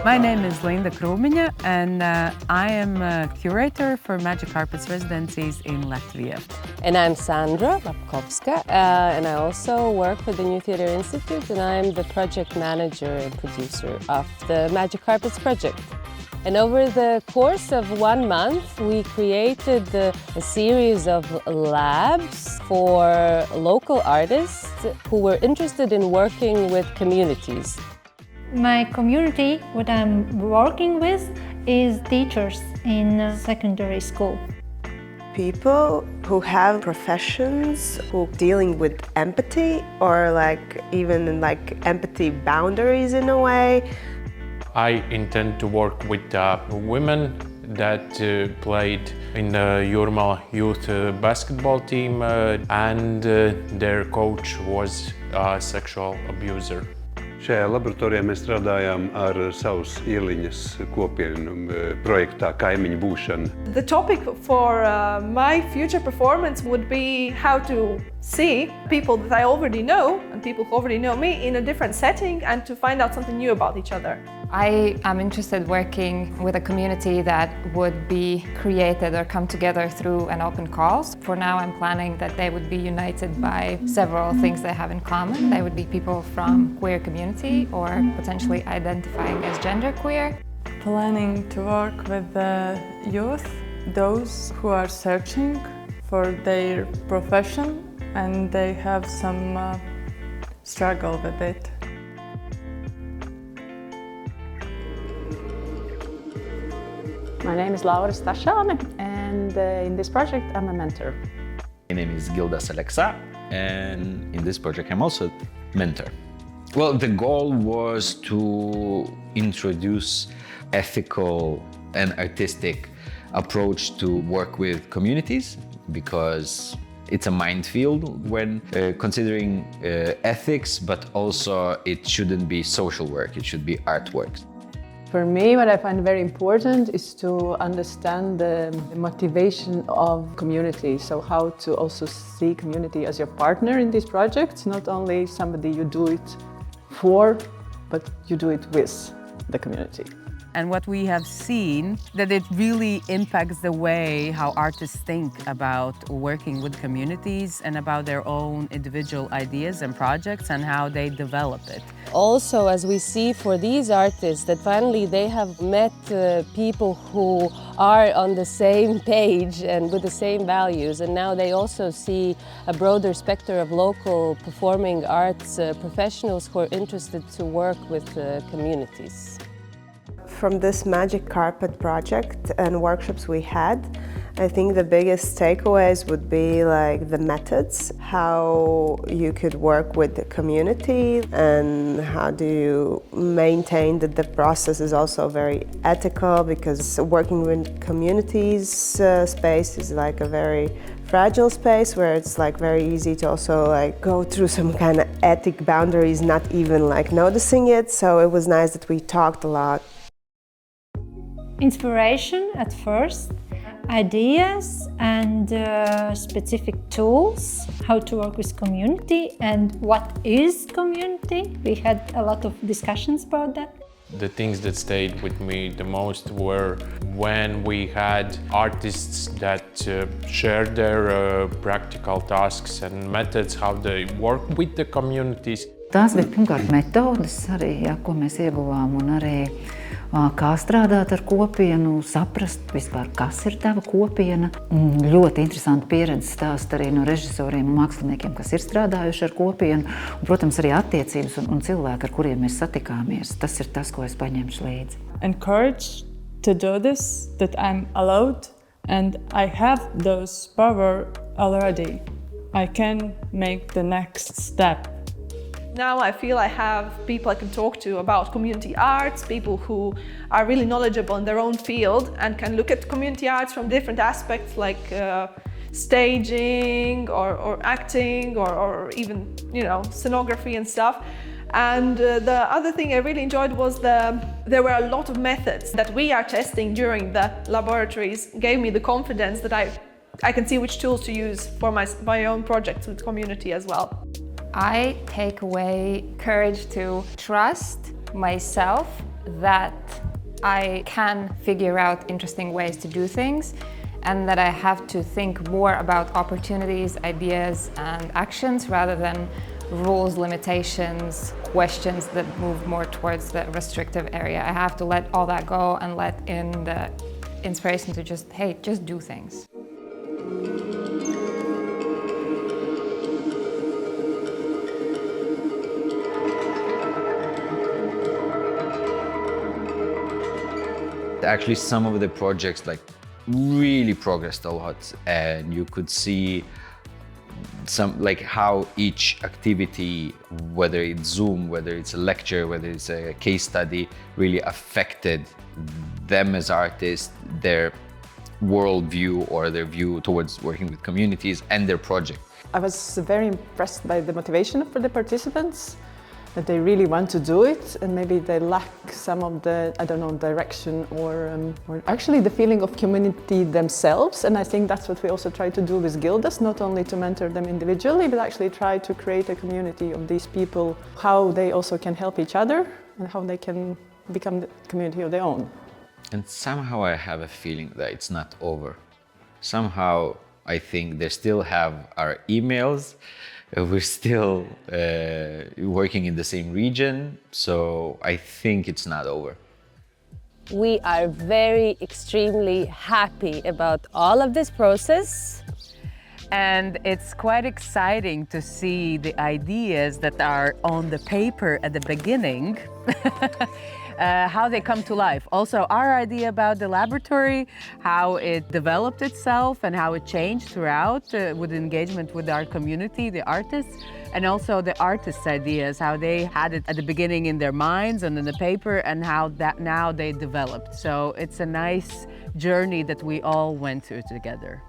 My name is Linda Krūmiņa, and I am a curator for Magic Carpets residencies in Latvia. And I'm Sandra Lapkovska, and I also work for the New Theatre Institute, and I'm the project manager and producer of the Magic Carpets project. And over the course of 1 month, we created a series of labs for local artists who were interested in working with communities. My community, what I'm working with, is teachers in secondary school. People who have professions who dealing with empathy or even empathy boundaries in a way. I intend to work with women that played in the Jūrmala youth basketball team and their coach was a sexual abuser. Šajā laboratorijā mēs strādājām ar savas ieliņas kopienu projektā Kaimiņu būšana. The topic for my future performance would be how to see people that I already know and people who already know me in a different setting and to find out something new about each other. I am interested working with a community that would be created or come together through an open cause. For now, I'm planning that they would be united by several things they have in common. They would be people from queer community or potentially identifying as genderqueer. Planning to work with the youth, those who are searching for their profession and they have some struggle with it. My name is Laura Stašāne, and in this project I'm a mentor. My name is Gildas Aleksa, and in this project I'm also a mentor. Well, the goal was to introduce ethical and artistic approach to work with communities because it's a minefield when considering ethics, but also it shouldn't be social work, it should be artwork. For me, what I find very important is to understand the motivation of community. So how to also see community as your partner in these projects, not only somebody you do it for, but you do it with the community. And what we have seen, that it really impacts the way how artists think about working with communities and about their own individual ideas and projects and how they develop it. Also, as we see for these artists, that finally they have met people who are on the same page and with the same values, and now they also see a broader spectrum of local performing arts professionals who are interested to work with communities. From this Magic Carpet project and workshops we had, I think the biggest takeaways would be the methods, how you could work with the community and how do you maintain that the process is also very ethical, because working with communities space is a very fragile space where it's very easy to also go through some kind of ethic boundaries, not even noticing it. So it was nice that we talked a lot. Inspiration at first, ideas and specific tools, how to work with community and what is community. We had a lot of discussions about that. The things that stayed with me the most were when we had artists that shared their practical tasks and methods, how they work with the communities. Tās bija pirmkārt metodes arī, ko mēs ieguvām, un arī kā strādāt ar kopienu, saprast vispār, kas ir tava kopiena. Ļoti interesanti pieredze stāst arī no režisoriem un māksliniekiem, kas ir strādājuši ar kopienu. Un, protams, arī attiecības un cilvēki, ar kuriem mēs satikāmies. Tas ir tas, ko es paņemšu līdzi. Encouraged to do this, that I'm allowed and I have those power already. I can make the next step. Now I feel I have people I can talk to about community arts, people who are really knowledgeable in their own field and can look at community arts from different aspects like staging or acting or even, scenography and stuff. And the other thing I really enjoyed was there were a lot of methods that we are testing during the laboratories, gave me the confidence that I can see which tools to use for my own projects with community as well. I take away courage to trust myself that I can figure out interesting ways to do things, and that I have to think more about opportunities, ideas, and actions rather than rules, limitations, questions that move more towards the restrictive area. I have to let all that go and let in the inspiration to just, hey, just do things. Actually, some of the projects really progressed a lot, and you could see how each activity, whether it's Zoom, whether it's a lecture, whether it's a case study, really affected them as artists, their worldview or their view towards working with communities and their project. I was very impressed by the motivation for the participants, that they really want to do it, and maybe they lack some of the, direction or actually the feeling of community themselves. And I think that's what we also try to do with Gildas, not only to mentor them individually, but actually try to create a community of these people, how they also can help each other and how they can become the community of their own. And somehow I have a feeling that it's not over. Somehow I think they still have our emails. We're still working in the same region, so I think it's not over. We are extremely happy about all of this process. And it's quite exciting to see the ideas that are on the paper at the beginning, how they come to life. Also, our idea about the laboratory, how it developed itself and how it changed throughout with engagement with our community, the artists, and also the artists' ideas, how they had it at the beginning in their minds and in the paper, and how that now they developed. So it's a nice journey that we all went through together.